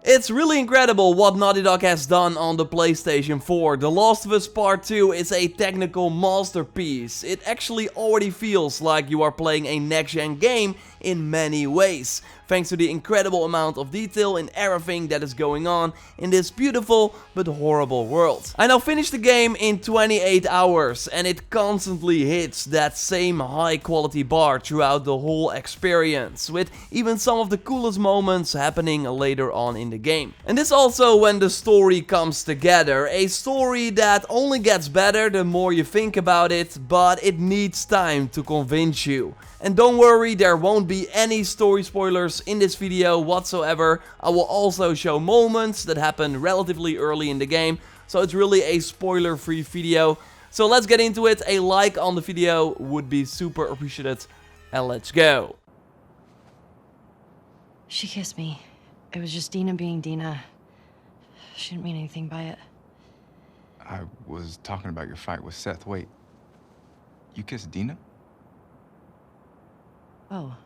It's really incredible what Naughty Dog has done on the PlayStation 4. The Last of Us Part 2 is a technical masterpiece. It actually already feels like you are playing a next-gen game in many ways, thanks to the incredible amount of detail in everything that is going on in this beautiful but horrible world. I now finished the game in 28 hours and it constantly hits that same high quality bar throughout the whole experience, with even some of the coolest moments happening later on in the game. And this also when the story comes together, a story that only gets better the more you think about it, but it needs time to convince you. And don't worry, there won't be any story spoilers in this video whatsoever. I will also show moments that happen relatively early in the game, so it's really a spoiler-free video. So let's get into it. A like on the video would be super appreciated, and let's go. She kissed me. It was just Dina being Dina. She didn't mean anything by it. I was talking about your fight with Seth. Wait, you kissed Dina? Oh.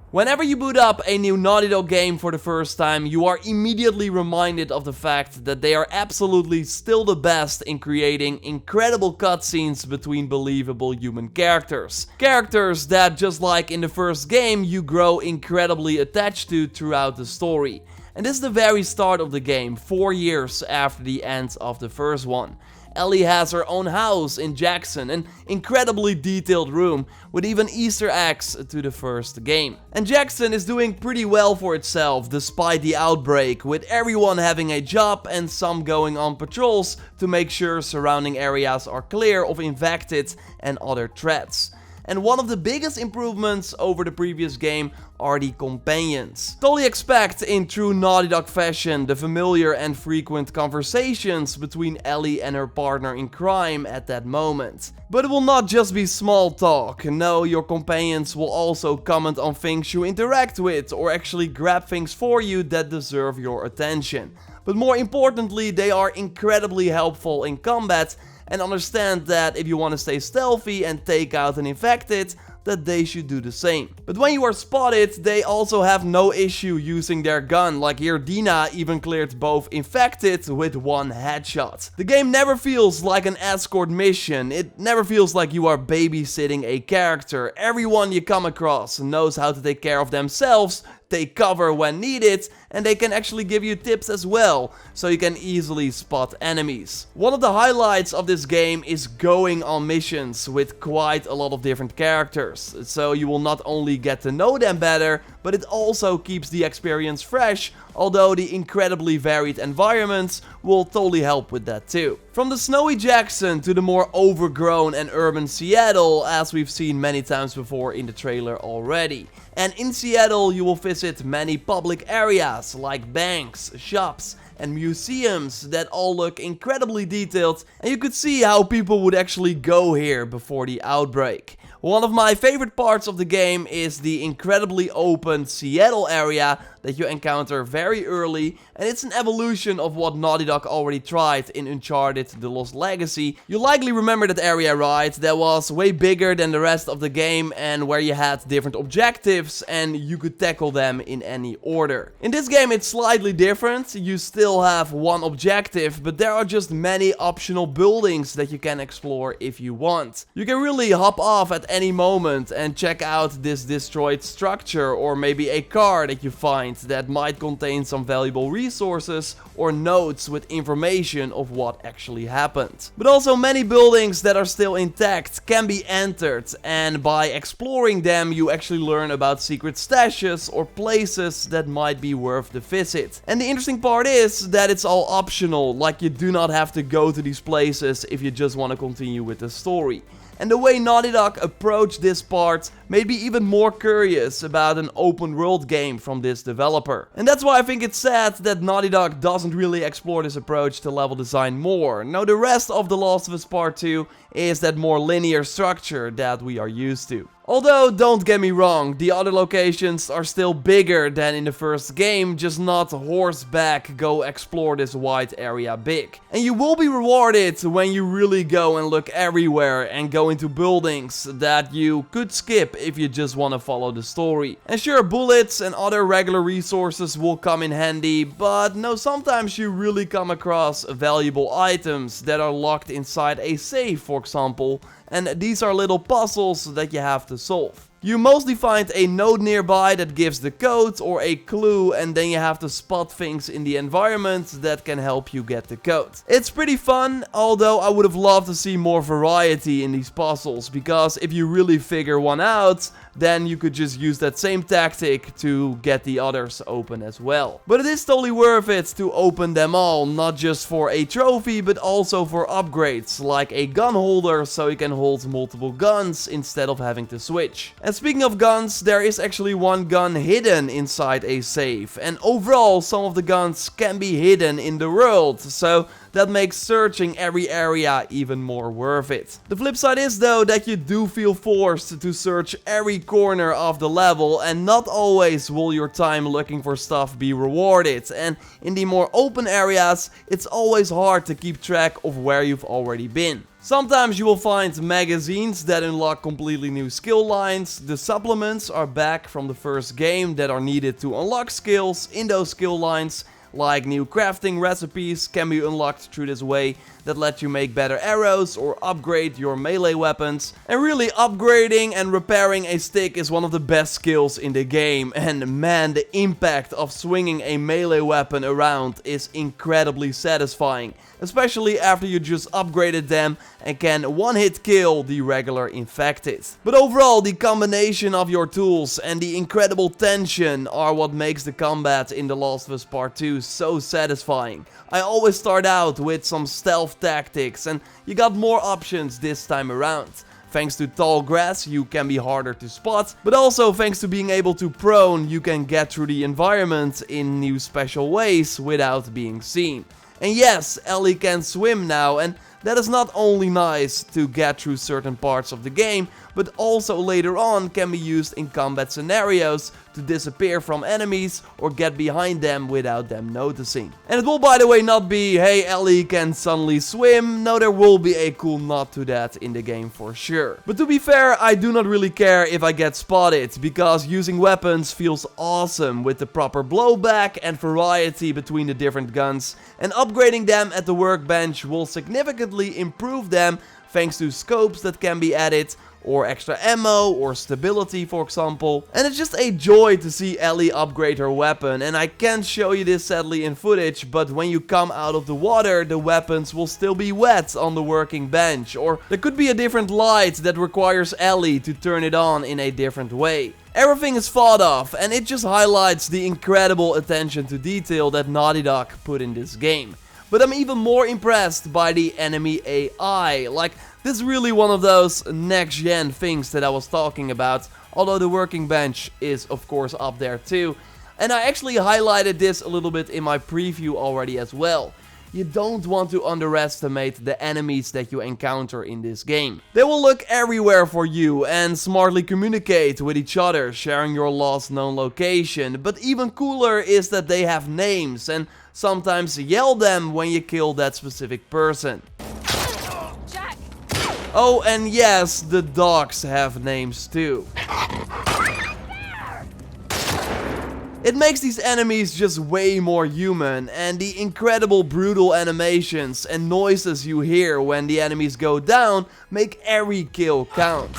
Whenever you boot up a new Naughty Dog game for the first time, you are immediately reminded of the fact that they are absolutely still the best in creating incredible cutscenes between believable human characters. Characters that, just like in the first game, you grow incredibly attached to throughout the story. And this is the very start of the game, 4 years after the end of the first one. Ellie has her own house in Jackson, an incredibly detailed room with even Easter eggs to the first game. And Jackson is doing pretty well for itself despite the outbreak, with everyone having a job and some going on patrols to make sure surrounding areas are clear of infected and other threats. And one of the biggest improvements over the previous game are the companions. Totally expect in true Naughty Dog fashion the familiar and frequent conversations between Ellie and her partner in crime at that moment. But it will not just be small talk. No, your companions will also comment on things you interact with or actually grab things for you that deserve your attention. But more importantly, they are incredibly helpful in combat and understand that if you want to stay stealthy and take out an infected, that they should do the same. But when you are spotted, they also have no issue using their gun, like here Dina even cleared both infected with one headshot. The game never feels like an escort mission, it never feels like you are babysitting a character. Everyone you come across knows how to take care of themselves, take cover when needed, and they can actually give you tips as well, so you can easily spot enemies. One of the highlights of this game is going on missions with quite a lot of different characters, so you will not only get to know them better, but it also keeps the experience fresh, although the incredibly varied environments will totally help with that too. From the snowy Jackson to the more overgrown and urban Seattle, as we've seen many times before in the trailer already. And in Seattle you will visit many public areas like banks, shops and museums that all look incredibly detailed, and you could see how people would actually go here before the outbreak. One of my favorite parts of the game is the incredibly open Seattle area that you encounter very early, and it's an evolution of what Naughty Dog already tried in Uncharted: The Lost Legacy. You likely remember that area, right? That was way bigger than the rest of the game and where you had different objectives and you could tackle them in any order. In this game it's slightly different. You still have one objective, but there are just many optional buildings that you can explore if you want. You can really hop off at any moment and check out this destroyed structure, or maybe a car that you find that might contain some valuable resources or notes with information of what actually happened. But also many buildings that are still intact can be entered, and by exploring them you actually learn about secret stashes or places that might be worth the visit. And the interesting part is that it's all optional, like you do not have to go to these places if you just want to continue with the story. And the way Naughty Dog approached this part made me even more curious about an open world game from this developer. And that's why I think it's sad that Naughty Dog doesn't really explore this approach to level design more. No, the rest of The Last of Us Part 2 is that more linear structure that we are used to. Although, don't get me wrong, the other locations are still bigger than in the first game, just not horseback go explore this wide area big. And you will be rewarded when you really go and look everywhere and go into buildings that you could skip if you just want to follow the story. And sure, bullets and other regular resources will come in handy, but no, sometimes you really come across valuable items that are locked inside a safe, for example. And these are little puzzles that you have to solve. You mostly find a node nearby that gives the code or a clue, and then you have to spot things in the environment that can help you get the code. It's pretty fun, although I would have loved to see more variety in these puzzles, because if you really figure one out, then you could just use that same tactic to get the others open as well. But it is totally worth it to open them all, not just for a trophy, but also for upgrades, like a gun holder so you can hold multiple guns instead of having to switch. And speaking of guns, there is actually one gun hidden inside a safe, and overall some of the guns can be hidden in the world, so that makes searching every area even more worth it. The flip side is though that you do feel forced to search every corner of the level, and not always will your time looking for stuff be rewarded, and in the more open areas it's always hard to keep track of where you've already been. Sometimes you will find magazines that unlock completely new skill lines. The supplements are back from the first game that are needed to unlock skills in those skill lines. Like new crafting recipes can be unlocked through this way that let you make better arrows or upgrade your melee weapons. And really, upgrading and repairing a stick is one of the best skills in the game, and man, the impact of swinging a melee weapon around is incredibly satisfying, especially after you just upgraded them and can one-hit kill the regular infected. But overall, the combination of your tools and the incredible tension are what makes the combat in The Last of Us Part 2 so satisfying. I always start out with some stealth tactics, and you got more options this time around. Thanks to tall grass, you can be harder to spot, but also thanks to being able to prone, you can get through the environment in new special ways without being seen. And yes, Ellie can swim now, and that is not only nice to get through certain parts of the game, but also later on can be used in combat scenarios to disappear from enemies or get behind them without them noticing. And it will, by the way, not be, hey, Ellie can suddenly swim. No, there will be a cool nod to that in the game for sure. But to be fair, I do not really care if I get spotted, because using weapons feels awesome with the proper blowback and variety between the different guns, and upgrading them at the workbench will significantly improve them thanks to scopes that can be added, or extra ammo, or stability, for example. And it's just a joy to see Ellie upgrade her weapon, and I can't show you this sadly in footage, but when you come out of the water, the weapons will still be wet on the working bench, or there could be a different light that requires Ellie to turn it on in a different way. Everything is thought of, and it just highlights the incredible attention to detail that Naughty Dog put in this game. But I'm even more impressed by the enemy AI. Like, this is really one of those next-gen things that I was talking about, although the working bench is of course up there too. And I actually highlighted this a little bit in my preview already as well. You don't want to underestimate the enemies that you encounter in this game. They will look everywhere for you and smartly communicate with each other, sharing your last known location. But even cooler is that they have names, and sometimes yell them when you kill that specific person. Jack! Oh, and yes, the dogs have names too. It makes these enemies just way more human, and the incredible brutal animations and noises you hear when the enemies go down make every kill count.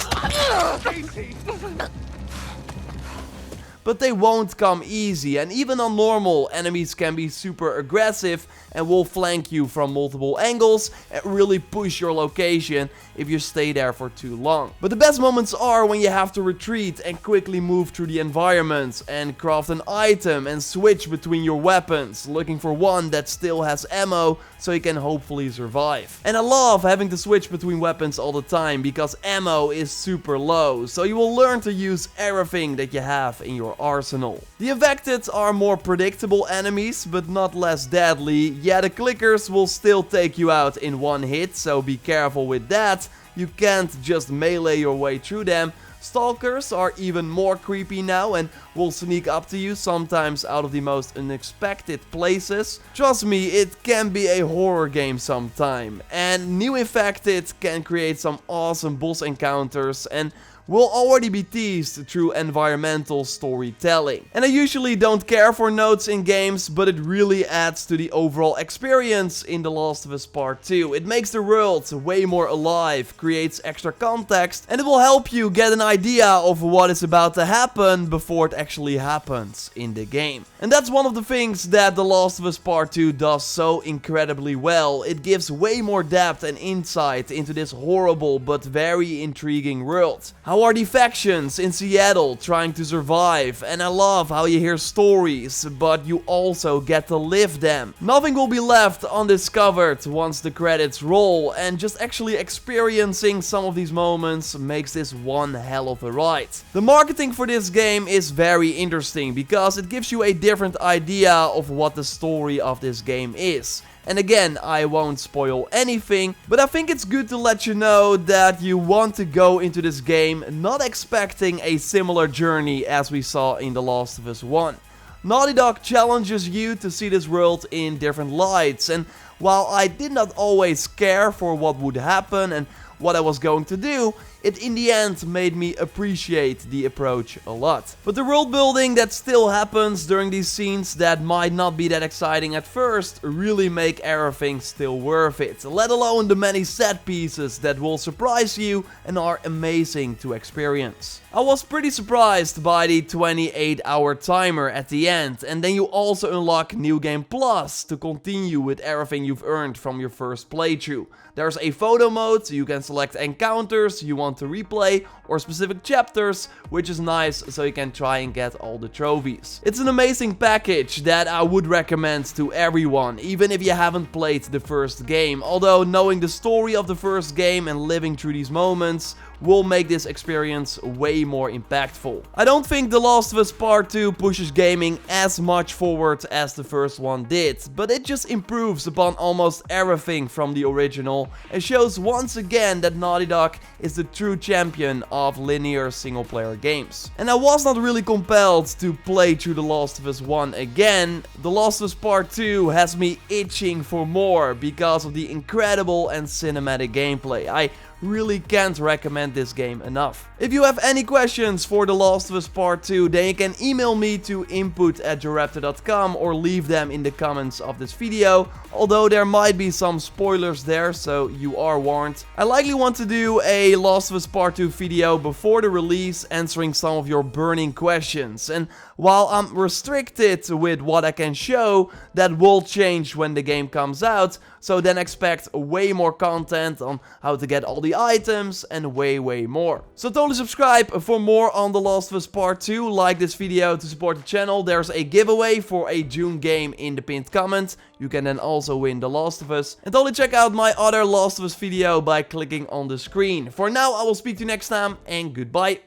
But they won't come easy, and even on normal, enemies can be super aggressive and will flank you from multiple angles and really push your location if you stay there for too long. But the best moments are when you have to retreat and quickly move through the environment and craft an item and switch between your weapons, looking for one that still has ammo so you can hopefully survive. And I love having to switch between weapons all the time because ammo is super low, so you will learn to use everything that you have in your arsenal. The infected are more predictable enemies, but not less deadly. Yeah, the clickers will still take you out in one hit, so be careful with that. You can't just melee your way through them, Stalkers are even more creepy now and will sneak up to you, sometimes out of the most unexpected places. Trust me, it can be a horror game sometime. And New Infected can create some awesome boss encounters and will already be teased through environmental storytelling. And I usually don't care for notes in games, but it really adds to the overall experience in The Last of Us Part 2. It makes the world way more alive, creates extra context, and it will help you get an idea of what is about to happen before it actually happens in the game. And that's one of the things that The Last of Us Part 2 does so incredibly well. It gives way more depth and insight into this horrible but very intriguing world. How are the factions in Seattle trying to survive? And I love how you hear stories, but you also get to live them. Nothing will be left undiscovered once the credits roll, and just actually experiencing some of these moments makes this one hell of a ride. The marketing for this game is very interesting because it gives you a different idea of what the story of this game is. And again, I won't spoil anything, but I think it's good to let you know that you want to go into this game not expecting a similar journey as we saw in The Last of Us 1. Naughty Dog challenges you to see this world in different lights, and while I did not always care for what would happen and what I was going to do, it in the end made me appreciate the approach a lot. But the world building that still happens during these scenes that might not be that exciting at first really make everything still worth it, let alone the many set pieces that will surprise you and are amazing to experience. I was pretty surprised by the 28-hour timer at the end, and then you also unlock New Game Plus to continue with everything you've earned from your first playthrough. There's a photo mode, so you can select encounters you want to replay or specific chapters, which is nice so you can try and get all the trophies. It's an amazing package that I would recommend to everyone, even if you haven't played the first game, although knowing the story of the first game and living through these moments will make this experience way more impactful. I don't think The Last of Us Part 2 pushes gaming as much forward as the first one did, but it just improves upon almost everything from the original and shows once again that Naughty Dog is the true champion of linear single-player games. And I was not really compelled to play through The Last of Us 1 again. The Last of Us Part 2 has me itching for more because of the incredible and cinematic gameplay. I really can't recommend this game enough. If you have any questions for The Last of Us Part 2, then you can email me to input@JorRaptor.com or leave them in the comments of this video, although there might be some spoilers there, so you are warned. I likely want to do a Last of Us Part 2 video before the release, answering some of your burning questions, and while I'm restricted with what I can show, that will change when the game comes out, so then expect way more content on how to get all the items and way more. So totally subscribe for more on The Last of Us Part 2, like this video to support the channel. There's a giveaway for a June game in the pinned comment. You can then also win The Last of Us. And totally check out my other Last of Us video by clicking on the screen. For now, I will speak to you next time, and goodbye.